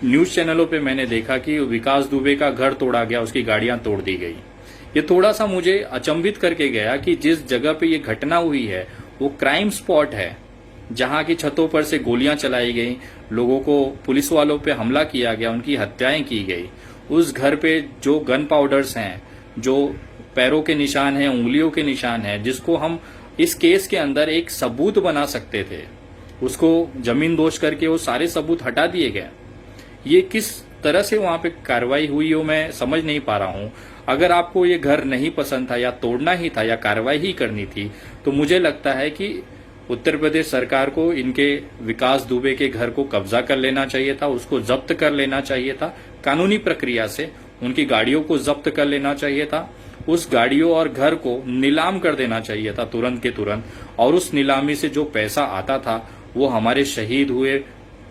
News चैनलों पे मैंने देखा कि विकास दुबे का घर तोड़ा गया, उसकी गाड़ियां तोड़ दी गई। ये थोड़ा सा मुझे अचंभित करके गया कि जिस जगह पे ये घटना हुई है वो क्राइम स्पॉट है, जहां की छतों पर से गोलियां चलाई गई, लोगों को, पुलिस वालों पे हमला किया गया, उनकी हत्याएं की गई। उस घर पे जो गन पाउडर्स हैं, जो पैरों के निशान हैं, उंगलियों के निशान हैं, जिसको हम इस केस के अंदर एक सबूत बना सकते थे, उसको जमीन दोष करके वो सारे सबूत हटा दिए गए। ये किस तरह से वहां पे कार्रवाई हुई हो मैं समझ नहीं पा रहा हूं। अगर आपको ये घर नहीं पसंद था या तोड़ना ही था या कार्रवाई ही करनी थी, तो मुझे लगता है कि उत्तर प्रदेश सरकार को इनके विकास दुबे के घर को कब्जा कर लेना चाहिए था, उसको जब्त कर लेना चाहिए था कानूनी प्रक्रिया से, उनकी गाड़ियों को जब्त कर लेना चाहिए था, उस गाड़ियों और घर को नीलाम कर देना चाहिए था तुरंत के तुरंत, और उस नीलामी से जो पैसा आता था वो हमारे शहीद हुए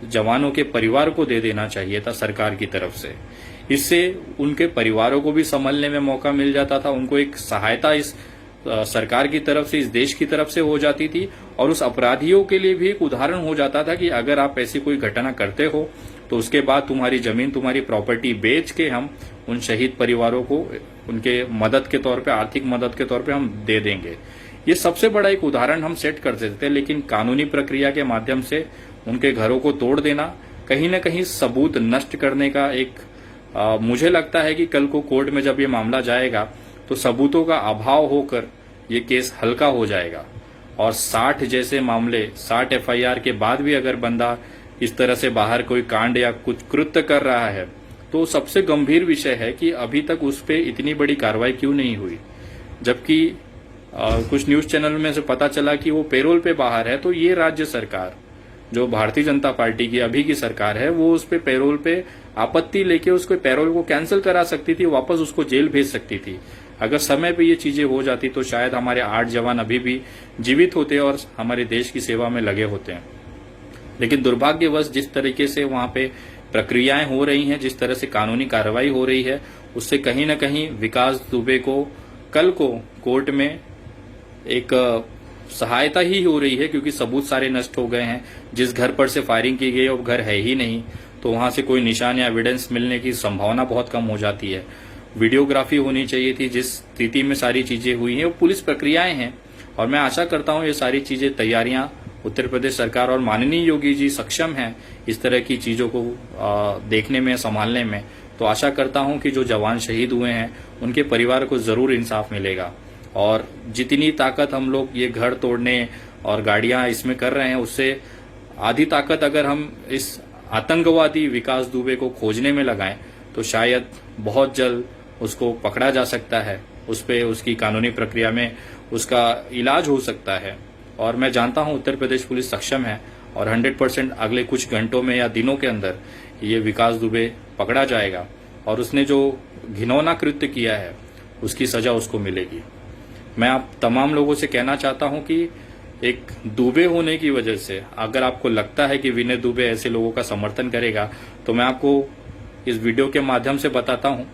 जवानों के परिवार को दे देना चाहिए था सरकार की तरफ से। इससे उनके परिवारों को भी संभलने में मौका मिल जाता था, उनको एक सहायता इस सरकार की तरफ से, इस देश की तरफ से हो जाती थी, और उस अपराधियों के लिए भी एक उदाहरण हो जाता था कि अगर आप ऐसी कोई घटना करते हो तो उसके बाद तुम्हारी जमीन, तुम्हारी प्रॉपर्टी बेच के हम उन शहीद परिवारों को उनके मदद के तौर पे, आर्थिक मदद के तौर पे हम दे देंगे। ये सबसे बड़ा एक उदाहरण हम सेट कर देते थे, लेकिन कानूनी प्रक्रिया के माध्यम से उनके घरों को तोड़ देना, कहीं न कहीं सबूत नष्ट करने का एक मुझे लगता है कि कल को कोर्ट में जब ये मामला जाएगा तो सबूतों का अभाव होकर ये केस हल्का हो जाएगा। और 60 जैसे मामले, 60 एफआईआर के बाद भी अगर बंदा इस तरह से बाहर कोई कांड या कुछ कृत्य कर रहा है तो सबसे गंभीर विषय है कि अभी तक उस पर इतनी बड़ी कार्रवाई क्यों नहीं हुई। जबकि कुछ न्यूज चैनल में से पता चला कि वो पेरोल पे बाहर है, तो ये राज्य सरकार, जो भारतीय जनता पार्टी की अभी की सरकार है, वो उस पे पेरोल पे आपत्ति लेके उसको पेरोल को कैंसिल करा सकती थी, वापस उसको जेल भेज सकती थी। अगर समय पे ये चीजें हो जाती तो शायद हमारे 8 जवान अभी भी जीवित होते और हमारे देश की सेवा में लगे होते हैं। लेकिन दुर्भाग्यवश जिस तरीके से वहां पे प्रक्रियाएं हो रही हैं, जिस तरह से कानूनी कार्रवाई हो रही है, उससे कहीं न कहीं विकास दुबे को कल को कोर्ट में एक सहायता ही हो रही है, क्योंकि सबूत सारे नष्ट हो गए हैं। जिस घर पर से फायरिंग की गई वो घर है ही नहीं, तो वहां से कोई निशान या एविडेंस मिलने की संभावना बहुत कम हो जाती है। वीडियोग्राफी होनी चाहिए थी, जिस स्थिति में सारी चीजें हुई हैं वो पुलिस प्रक्रियाएं हैं, और मैं आशा करता हूं ये सारी चीजें, तैयारियां उत्तर प्रदेश सरकार और माननीय योगी जी सक्षम हैं इस तरह की चीजों को देखने में, संभालने में। तो आशा करता हूं कि जो जवान शहीद हुए हैं उनके परिवार को जरूर इंसाफ मिलेगा, और जितनी ताकत हम लोग ये घर तोड़ने और गाड़ियां इसमें कर रहे हैं, उससे आधी ताकत अगर हम इस आतंकवादी विकास दुबे को खोजने में लगाएं तो शायद बहुत जल्द उसको पकड़ा जा सकता है, उस पे उसकी कानूनी प्रक्रिया में उसका इलाज हो सकता है। और मैं जानता हूं उत्तर प्रदेश पुलिस सक्षम है, और 100% अगले कुछ घंटों में या दिनों के अंदर ये विकास दुबे पकड़ा जाएगा, और उसने जो घिनौना कृत्य किया है उसकी सजा उसको मिलेगी। मैं आप तमाम लोगों से कहना चाहता हूं कि एक दुबे होने की वजह से अगर आपको लगता है कि विनय दुबे ऐसे लोगों का समर्थन करेगा, तो मैं आपको इस वीडियो के माध्यम से बताता हूं,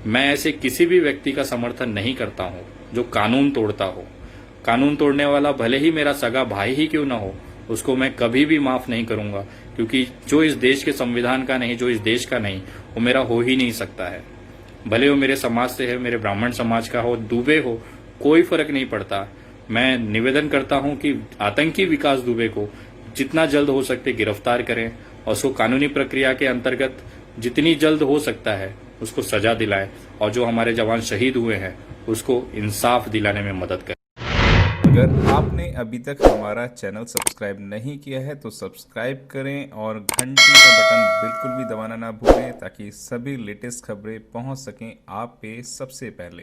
मैं ऐसे किसी भी व्यक्ति का समर्थन नहीं करता हूं जो कानून तोड़ता हो। कानून तोड़ने वाला भले ही मेरा सगा भाई ही क्यों ना हो, उसको मैं कभी भी माफ नहीं करूंगा, क्योंकि जो इस देश के संविधान का नहीं, जो इस देश का नहीं, वो मेरा हो ही नहीं सकता है। भले वो मेरे समाज से है, मेरे ब्राह्मण समाज का हो, दुबे हो, कोई फर्क नहीं पड़ता। मैं निवेदन करता हूं कि आतंकी विकास दुबे को जितना जल्द हो सकते गिरफ्तार करें, और उसको कानूनी प्रक्रिया के अंतर्गत जितनी जल्द हो सकता है उसको सजा दिलाएं, और जो हमारे जवान शहीद हुए हैं उसको इंसाफ दिलाने में मदद करें। अगर आपने अभी तक हमारा चैनल सब्सक्राइब नहीं किया है तो सब्सक्राइब करें, और घंटी का बटन बिल्कुल भी दबाना ना भूलें, ताकि सभी लेटेस्ट खबरें पहुंच सकें आप पे सबसे पहले।